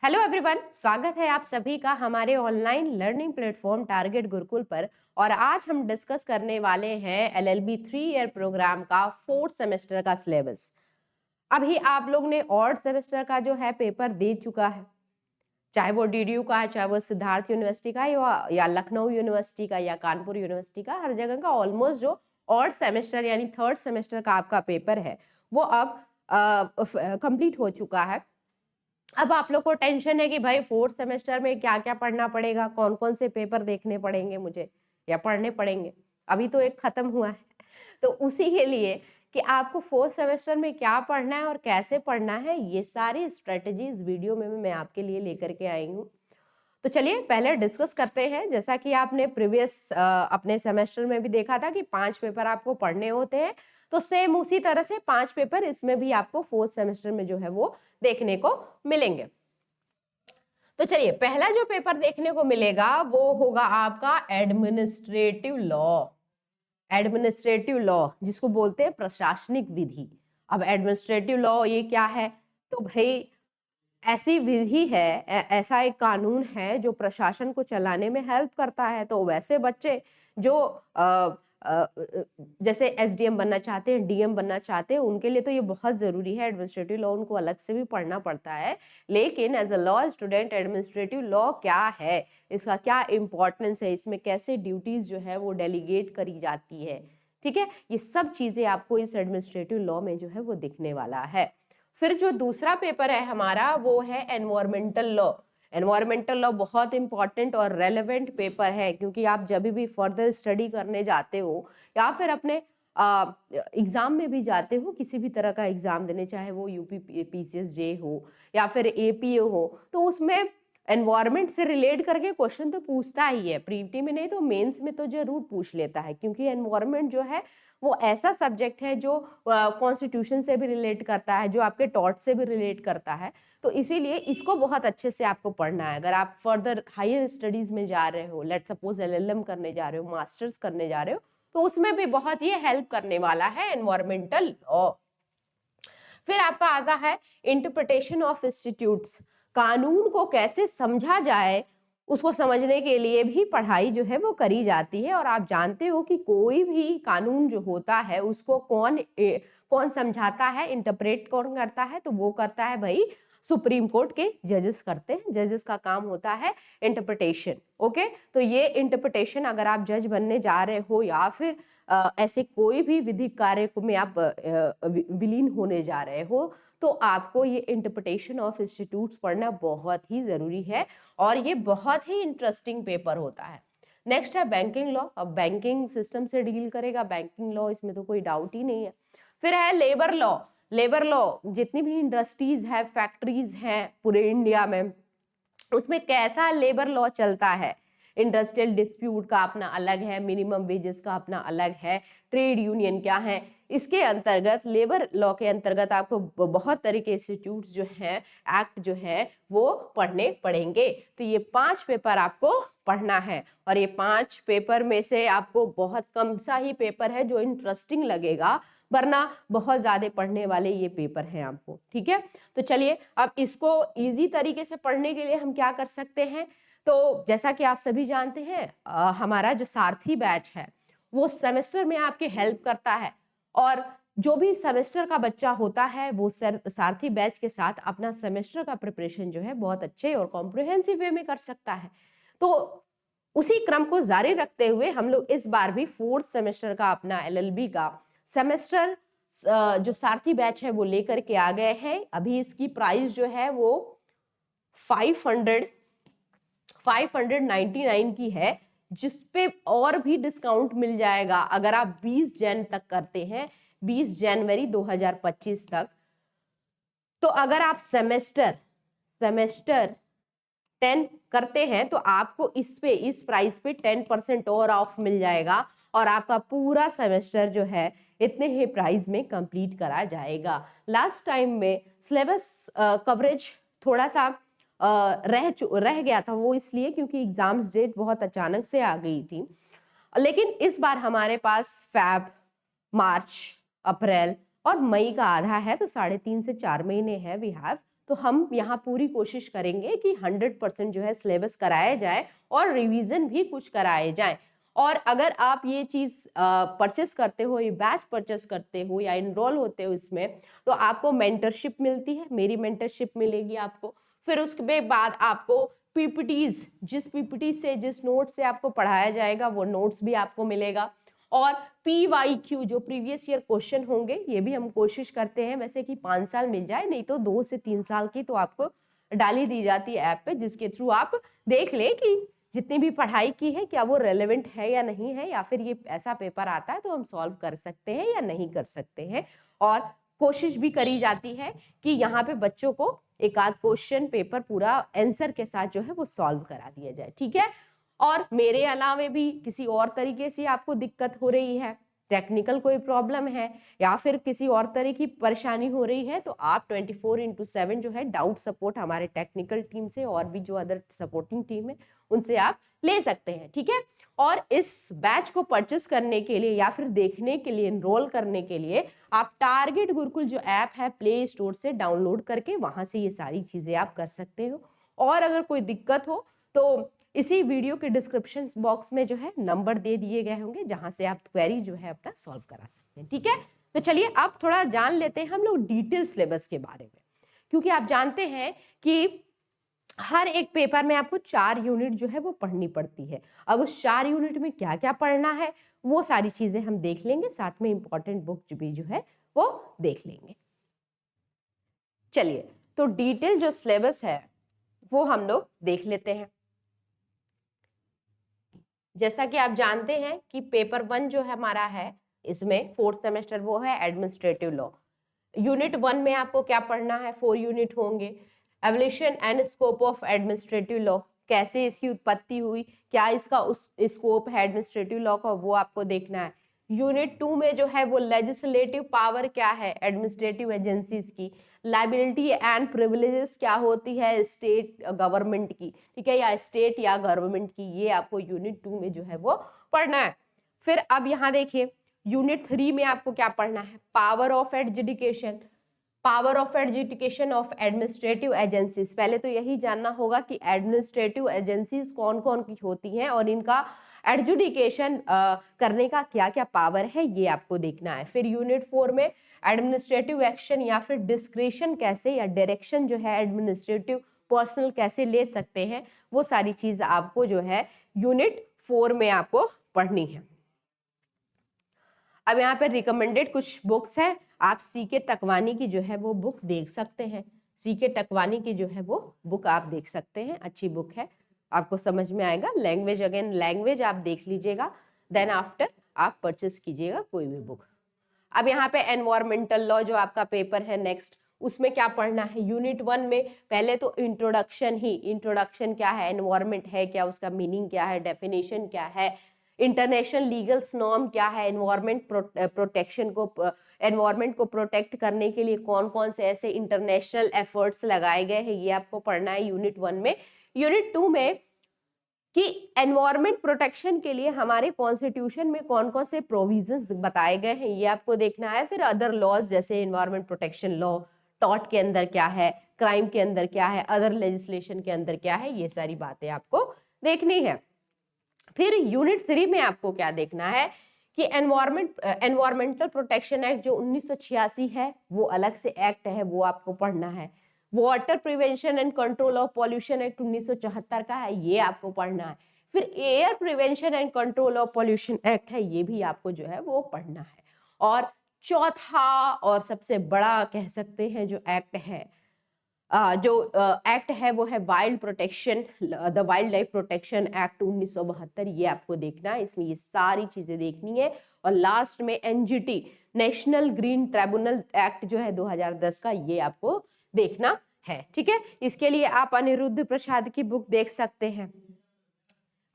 Hello everyone, स्वागत है आप सभी का हमारे online learning platform target Gurukul पर। और आज हम डिस्कस करने वाले हैं एलएलबी 3 ईयर प्रोग्राम का 4th सेमेस्टर का सिलेबस। अभी आप लोग ने ऑड सेमेस्टर का जो है पेपर दे चुका है, चाहे वो डीडीयू का है, चाहे वो सिद्धार्थ यूनिवर्सिटी का या लखनऊ यूनिवर्सिटी का या कानपुर यूनिवर्सिटी का, हर जगह का ऑलमोस्ट जो ऑड सेमेस्टर यानी 3rd सेमेस्टर का आपका पेपर है वो अब कंप्लीट हो चुका है। अब आप लोग को टेंशन है कि भाई 4th सेमेस्टर में क्या क्या पढ़ना पड़ेगा, कौन कौन से पेपर देखने पड़ेंगे मुझे या पढ़ने पड़ेंगे। अभी तो एक खत्म हुआ है तो उसी के लिए कि आपको 4th सेमेस्टर में क्या पढ़ना है और कैसे पढ़ना है, ये सारी स्ट्रेटेजी इस वीडियो में मैं आपके लिए लेकर के आई हूँ। तो चलिए पहले डिस्कस करते हैं। जैसा कि आपने प्रीवियस अपने सेमेस्टर में भी देखा था कि 5 पेपर आपको पढ़ने होते हैं, तो सेम उसी तरह से 5 पेपर इसमें भी आपको 4th सेमेस्टर में जो है वो देखने को मिलेंगे। तो चलिए पहला जो पेपर देखने को मिलेगा वो होगा आपका एडमिनिस्ट्रेटिव लॉ। एडमिनिस्ट्रेटिव लॉ जिसको बोलते हैं प्रशासनिक विधि। अब एडमिनिस्ट्रेटिव लॉ ये क्या है? तो भाई ऐसी विधि है, ऐसा एक कानून है जो प्रशासन को चलाने में हेल्प करता है। तो वैसे बच्चे जो जैसे एसडीएम बनना चाहते हैं, डीएम बनना चाहते हैं, उनके लिए तो ये बहुत जरूरी है। एडमिनिस्ट्रेटिव लॉ उनको अलग से भी पढ़ना पड़ता है, लेकिन as a law student administrative law क्या है, इसका क्या इंपॉर्टेंस है, इसमें कैसे ड्यूटीज जो है वो डेलीगेट करी जाती है, ठीक है, ये सब चीजें आपको इस एडमिनिस्ट्रेटिव लॉ में जो है वो दिखने वाला है। फिर जो दूसरा पेपर है हमारा वो है एनवायरमेंटल लॉ। एनवायरमेंटल लॉ बहुत इंपॉर्टेंट और रेलेवेंट पेपर है, क्योंकि आप जब भी फर्दर स्टडी करने जाते हो या फिर अपने एग्जाम में भी जाते हो, किसी भी तरह का एग्जाम देने, चाहे वो यूपी पीसीएस जे हो या फिर एपीए हो, तो उसमें एनवायरमेंट से रिलेट करके क्वेश्चन तो पूछता ही है। प्रीटी में नहीं तो मेंस में तो जरूर पूछ लेता है, क्योंकि एनवायरमेंट जो है वो ऐसा सब्जेक्ट है जो कॉन्स्टिट्यूशन से भी रिलेट करता है, जो आपके टॉट से भी रिलेट करता है। तो इसीलिए इसको बहुत अच्छे से आपको पढ़ना है। अगर आप फर्दर हायर स्टडीज में जा रहे हो, लेट सपोज एलएलएम करने जा रहे हो, मास्टर्स करने जा रहे हो, तो उसमें भी बहुत ये हेल्प करने वाला है एनवायरमेंटल लॉ। फिर आपका आता है इंटरप्रिटेशन ऑफ इंस्टीट्यूट्स। कानून को कैसे समझा जाए, उसको समझने के लिए भी पढ़ाई जो है वो करी जाती है। और आप जानते हो कि कोई भी कानून जो होता है उसको कौन समझाता है, इंटरप्रेट कौन करता है? तो वो करता है भाई सुप्रीम कोर्ट के जजेस करते हैं। जजेस का काम होता है इंटरप्रिटेशन। ओके, तो ये इंटरप्रिटेशन अगर आप जज बनने जा रहे हो या फिर ऐसे कोई भी विधिक कार्य में आप विलीन होने जा रहे हो, तो आपको ये इंटरप्रिटेशन ऑफ इंस्टीट्यूट्स पढ़ना बहुत ही जरूरी है और ये बहुत ही इंटरेस्टिंग पेपर होता है। नेक्स्ट है बैंकिंग लॉ। अब बैंकिंग सिस्टम से डील करेगा बैंकिंग लॉ, इसमें तो कोई डाउट ही नहीं है। फिर है लेबर लॉ। लेबर लॉ जितनी भी इंडस्ट्रीज है, फैक्ट्रीज हैं पूरे इंडिया में, उसमें कैसा लेबर लॉ चलता है। इंडस्ट्रियल डिस्प्यूट का अपना अलग है, मिनिमम वेजेस का अपना अलग है, ट्रेड यूनियन क्या है, इसके अंतर्गत लेबर लॉ के अंतर्गत आपको बहुत तरह के इंस्टीट्यूट्स जो हैं, एक्ट जो है वो पढ़ने पड़ेंगे। तो ये 5 पेपर आपको पढ़ना है और ये 5 पेपर में से आपको बहुत कम सा ही पेपर है जो इंटरेस्टिंग लगेगा, वरना बहुत ज्यादा पढ़ने वाले ये पेपर हैं आपको, ठीक है। तो चलिए अब इसको इजी तरीके से पढ़ने के लिए हम क्या कर सकते हैं। तो जैसा कि आप सभी जानते हैं हमारा जो सारथी बैच है वो सेमेस्टर में आपकी हेल्प करता है। और जो भी सेमेस्टर का बच्चा होता है वो सारथी बैच के साथ अपना सेमेस्टर का प्रिपरेशन जो है बहुत अच्छे और कॉम्प्रिहेंसिव वे में कर सकता है। तो उसी क्रम को जारी रखते हुए हम लोग इस बार भी 4th सेमेस्टर का अपना एलएलबी का सेमेस्टर जो सारथी बैच है वो लेकर के आ गए हैं। अभी इसकी प्राइस जो है वो 599 की है, जिसपे और भी डिस्काउंट मिल जाएगा अगर आप 20 जन तक करते हैं, 20 जनवरी 2025 तक। तो अगर आप सेमेस्टर 10 करते हैं तो आपको इस प्राइस पे 10% और ऑफ मिल जाएगा और आपका पूरा सेमेस्टर जो है इतने ही प्राइस में कंप्लीट करा जाएगा। लास्ट टाइम में सिलेबस कवरेज थोड़ा सा रह गया था, वो इसलिए क्योंकि एग्जाम्स डेट बहुत अचानक से आ गई थी। लेकिन इस बार हमारे पास फैब, मार्च, अप्रैल और मई का आधा है, तो 3.5 से 4 महीने हैं वी हैव। तो हम यहाँ पूरी कोशिश करेंगे कि 100% जो है सिलेबस कराया जाए और रिवीजन भी कुछ कराए जाए। और अगर आप ये चीज़ परचेस करते हो, ये बैच परचेस करते हो या इनरोल होते हो इसमें, तो आपको मेंटरशिप मिलती है, मेरी मेंटरशिप मिलेगी आपको। फिर उसके बाद आपको पीपीटीज, जिस पीपीटी से, जिस नोट से आपको पढ़ाया जाएगा वो नोट्स भी आपको मिलेगा। और PYQ जो प्रीवियस ईयर क्वेश्चन होंगे, ये भी हम कोशिश करते हैं वैसे कि 5 साल मिल जाए, नहीं तो 2 से 3 साल की तो आपको डाली दी जाती है ऐप पे, जिसके थ्रू आप देख लें कि जितनी भी पढ़ाई की है क्या वो रेलेवेंट है या नहीं है, या फिर ये ऐसा पेपर आता है तो हम सॉल्व कर सकते हैं या नहीं कर सकते हैं। और कोशिश भी करी जाती है कि यहाँ पे बच्चों को एक आध क्वेश्चन पेपर पूरा आंसर के साथ जो है वो सॉल्व करा दिया जाए, ठीक है। और मेरे अलावे भी किसी और तरीके से आपको दिक्कत हो रही है, टेक्निकल कोई प्रॉब्लम है या फिर किसी और तरह की परेशानी हो रही है, तो आप 24/7 जो है डाउट सपोर्ट हमारे टेक्निकल टीम से और भी जो अदर सपोर्टिंग टीम है उनसे आप ले सकते हैं, ठीक है। और इस बैच को परचेस करने के लिए या फिर देखने के लिए, एनरोल करने के लिए आप टारगेट गुरुकुल जो ऐप है प्ले स्टोर से डाउनलोड करके वहां से ये सारी चीजें आप कर सकते हो। और अगर कोई दिक्कत हो तो इसी वीडियो के डिस्क्रिप्शन बॉक्स में जो है नंबर दे दिए गए होंगे, जहां से आप क्वेरी जो है अपना सॉल्व करा सकते हैं, ठीक है। तो चलिए अब थोड़ा जान लेते हैं हम लोग डिटेल सिलेबस के बारे में, क्योंकि आप जानते हैं कि हर एक पेपर में आपको 4 यूनिट जो है वो पढ़नी पड़ती है। अब उस 4 यूनिट में क्या क्या पढ़ना है वो सारी चीजें हम देख लेंगे, साथ में इंपॉर्टेंट बुक भी जो है वो देख लेंगे। चलिए, तो डिटेल जो सिलेबस है वो हम लोग देख लेते हैं। जैसा कि आप जानते हैं कि पेपर 1 जो है हमारा है, इसमें 4th सेमेस्टर वो है एडमिनिस्ट्रेटिव लॉ। यूनिट 1 में आपको क्या पढ़ना है, 4 यूनिट होंगे। Evolution and scope of administrative law, कैसे इसकी उत्पत्ति हुई, क्या इसका उस स्कोप है एडमिनिस्ट्रेटिव लॉ का, वो आपको देखना है। यूनिट 2 में जो है वो लेजिस्लेटिव पावर क्या है एडमिनिस्ट्रेटिव एजेंसीज की, लायबिलिटी एंड प्रिविलेजेस क्या होती है स्टेट गवर्नमेंट की, ठीक है, या स्टेट या गवर्नमेंट की, ये आपको यूनिट 2 में जो है वो पढ़ना है। फिर अब यहाँ देखिए यूनिट 3 में आपको क्या पढ़ना है, power of adjudication, power of adjudication of administrative agencies. पहले तो यही जानना होगा कि एडमिनिस्ट्रेटिव एजेंसीज कौन कौन की होती हैं और इनका एडजुडिकेशन करने का क्या क्या पावर है, ये आपको देखना है। फिर यूनिट 4 में एडमिनिस्ट्रेटिव एक्शन या फिर डिस्क्रेशन कैसे या डायरेक्शन जो है एडमिनिस्ट्रेटिव पर्सनल कैसे ले सकते हैं, वो सारी चीज आपको जो है यूनिट 4 में आपको पढ़नी है। अब यहाँ पे रिकमेंडेड कुछ बुक्स हैं, आप सीके टकवानी की जो है वो बुक देख सकते हैं। सीके टकवानी की जो है वो बुक आप देख सकते हैं, अच्छी बुक है, आपको समझ में आएगा। लैंग्वेज, अगेन लैंग्वेज आप देख लीजिएगा, देन आफ्टर आप परचेस कीजिएगा कोई भी बुक। अब यहाँ पे एनवायरमेंटल लॉ जो आपका पेपर है नेक्स्ट, उसमें क्या पढ़ना है, यूनिट 1 में पहले तो इंट्रोडक्शन ही, इंट्रोडक्शन क्या है, एनवायरमेंट है क्या, उसका मीनिंग क्या है, डेफिनेशन क्या है, इंटरनेशनल लीगल नॉर्म क्या है, एनवायरमेंट प्रोटेक्शन को, एनवायरमेंट को प्रोटेक्ट करने के लिए कौन कौन से ऐसे इंटरनेशनल एफर्ट्स लगाए गए हैं, ये आपको पढ़ना है यूनिट 1 में। यूनिट 2 में कि एनवायरमेंट प्रोटेक्शन के लिए हमारे कॉन्स्टिट्यूशन में कौन कौन से प्रोविजंस बताए गए हैं, ये आपको देखना है। फिर अदर लॉज जैसे एनवायरमेंट प्रोटेक्शन लॉ, टॉर्ट के अंदर क्या है, क्राइम के अंदर क्या है, अदर लेजिस्लेशन के अंदर क्या है, ये सारी बातें आपको देखनी है। फिर यूनिट 3 में आपको क्या देखना है कि एनवायरमेंटल प्रोटेक्शन एक्ट जो 1986 है वो अलग से एक्ट है, वो आपको पढ़ना है। Water prevention and control of pollution act 1974 का है, ये आपको पढ़ना है। फिर air prevention and control of pollution act है, ये भी आपको जो है वो पढ़ना है। और चौथा और सबसे बड़ा कह सकते हैं जो एक्ट है, जो एक्ट है वो है wild protection, the wild life protection act 1972, ये आपको देखना है, इसमें ये सारी चीजें देखनी है। और लास्ट में NGT, national green tribunal act जो है 2010 का, ये आपको देखना है, ठीक है। इसके लिए आप अनिरुद्ध प्रसाद की बुक देख सकते हैं,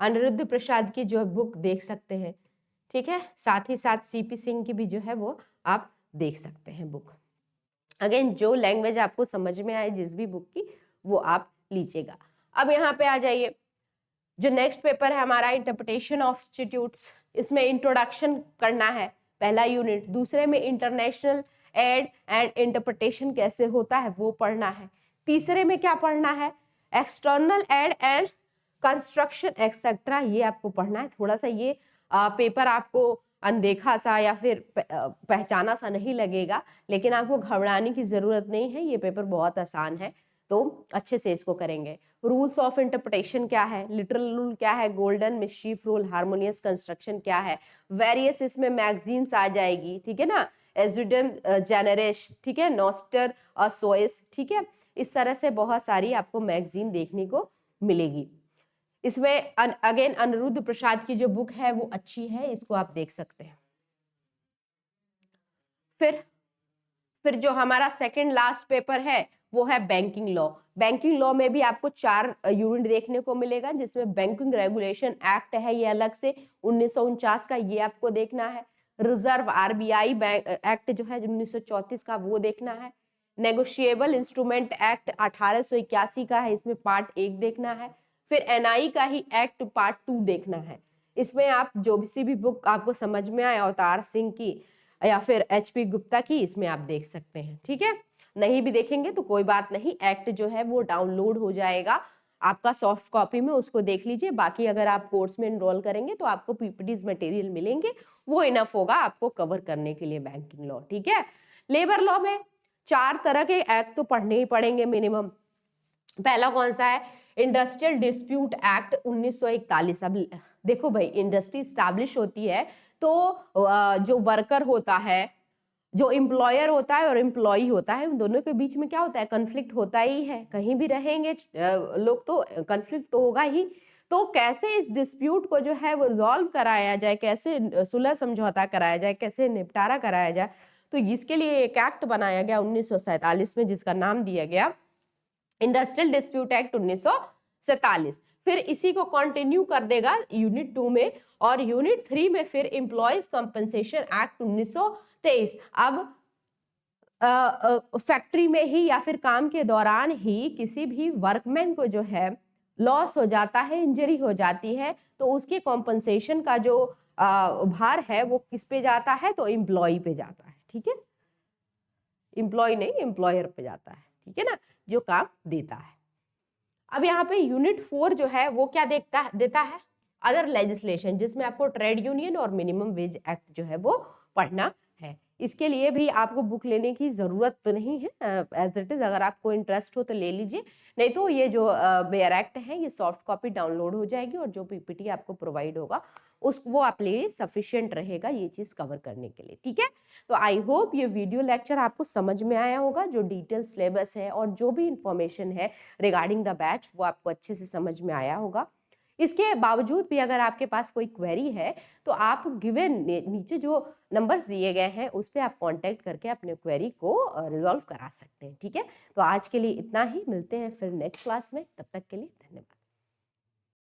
अनिरुद्ध प्रसाद की जो बुक देख सकते हैं, ठीक है। साथ ही साथ सीपी सिंह की भी जो है वो आप देख सकते हैं बुक। अगेन जो लैंग्वेज आपको समझ में आए जिस भी बुक की, वो आप लीजिएगा। अब यहाँ पे आ जाइए, जो नेक्स्ट पेपर है हमारा इंटरप्रिटेशन ऑफ इंस्टीट्यूट्स, इसमें इंट्रोडक्शन करना है पहला यूनिट। दूसरे में इंटरनेशनल एड एंड इंटरप्रिटेशन कैसे होता है वो पढ़ना है। तीसरे में क्या पढ़ना है, external aid and construction etcetera, ये आपको पढ़ना है। थोड़ा सा ये पेपर आपको अनदेखा सा या फिर पहचाना सा नहीं लगेगा, लेकिन आपको घबराने की जरूरत नहीं है, ये पेपर बहुत आसान है, तो अच्छे से इसको करेंगे। रूल्स ऑफ इंटरप्रिटेशन क्या है, लिटरल रूल क्या है, golden mischief rule, harmonious construction क्या है, वेरियस इसमें मैगजीन्स आ जाएगी, ठीक है ना, एजुडम जेनरेश, ठीक है, नॉस्टर और सोइस, ठीक है, इस तरह से बहुत सारी आपको मैगजीन देखने को मिलेगी। इसमें अगेन अनिरुद्ध प्रसाद की जो बुक है वो अच्छी है, इसको आप देख सकते हैं। फिर जो हमारा सेकंड लास्ट पेपर है वो है बैंकिंग लॉ। बैंकिंग लॉ में भी आपको 4 यूनिट देखने को मिलेगा, जिसमें बैंकिंग रेगुलेशन एक्ट है ये अलग से 1949 का, ये आपको देखना है। रिजर्व आरबीआई बैंक एक्ट जो है 1934 का, वो देखना है। नेगोशिएबल इंस्ट्रूमेंट एक्ट 1881 का है, इसमें पार्ट 1 देखना है। फिर एनआई का ही एक्ट पार्ट 2 देखना है। इसमें आप जो भी बुक आपको समझ में आए, अवतार सिंह की या फिर एचपी गुप्ता की, इसमें आप देख सकते हैं, ठीक है। नहीं भी देखेंगे तो कोई बात नहीं, एक्ट जो है वो डाउनलोड हो जाएगा आपका सॉफ्ट कॉपी में, उसको देख लीजिए। बाकी अगर आप कोर्स में एनरोल करेंगे तो आपको पीपीटीज मटेरियल मिलेंगे, वो इनफ होगा आपको कवर करने के लिए बैंकिंग लॉ, ठीक है। लेबर लॉ में 4 तरह के एक्ट तो पढ़ने ही पड़ेंगे मिनिमम। पहला कौन सा है, इंडस्ट्रियल डिस्प्यूट एक्ट 1941। अब देखो भाई, इंडस्ट्री स्टैब्लिश होती है तो जो वर्कर होता है, जो एम्प्लॉयर होता है और एम्प्लॉई होता है, उन दोनों के बीच में क्या होता है, कन्फ्लिक्ट होता ही है। कहीं भी रहेंगे लोग तो कन्फ्लिक्ट तो होगा ही। तो कैसे इस डिस्प्यूट को जो है वो रिजॉल्व कराया जाए, कैसे सुलह समझौता कराया जाए, कैसे निपटारा कराया जाए, तो इसके लिए एक एक्ट बनाया गया 1947 में, जिसका नाम दिया गया इंडस्ट्रियल डिस्प्यूट एक्ट 1947। फिर इसी को कंटिन्यू कर देगा यूनिट 2 में, और यूनिट 3 में फिर एम्प्लॉयज कंपनसेशन एक्ट 1923। अब फैक्ट्री में ही या फिर काम के दौरान ही किसी भी वर्कमैन को जो है लॉस हो जाता है, इंजरी हो जाती है, तो उसके कॉम्पनसेशन का जो भार है वो किस पे जाता है, तो एम्प्लॉय पे जाता है, ठीक है। एम्प्लॉय नहीं, एम्प्लॉयर पे जाता है, ठीक है ना, जो काम देता है। अब यहाँ पे यूनिट 4 जो है वो क्या देता है, अदर लेजिस्लेशन, जिसमें आपको ट्रेड यूनियन और मिनिमम वेज एक्ट जो है वो पढ़ना है। इसके लिए भी आपको बुक लेने की जरूरत तो नहीं है, एज इट इज, अगर आपको इंटरेस्ट हो तो ले लीजिए, नहीं तो ये जो बेयर एक्ट है ये सॉफ्ट कॉपी डाउनलोड हो जाएगी, और जो पीपीटी आपको प्रोवाइड होगा वो आपके लिए सफिशिएंट रहेगा ये चीज कवर करने के लिए, ठीक है। तो आई होप ये वीडियो लेक्चर आपको समझ में आया होगा, जो डिटेल सिलेबस है और जो भी इंफॉर्मेशन है रिगार्डिंग द बैच वो आपको अच्छे से समझ में आया होगा। इसके बावजूद भी अगर आपके पास कोई क्वेरी है तो आप गिवन नीचे जो नंबर्स दिए गए हैं उस पर आप कांटेक्ट करके अपने क्वेरी को रिजॉल्व करा सकते हैं, ठीक है। तो आज के लिए इतना ही, मिलते हैं फिर नेक्स्ट क्लास में, तब तक के लिए धन्यवाद।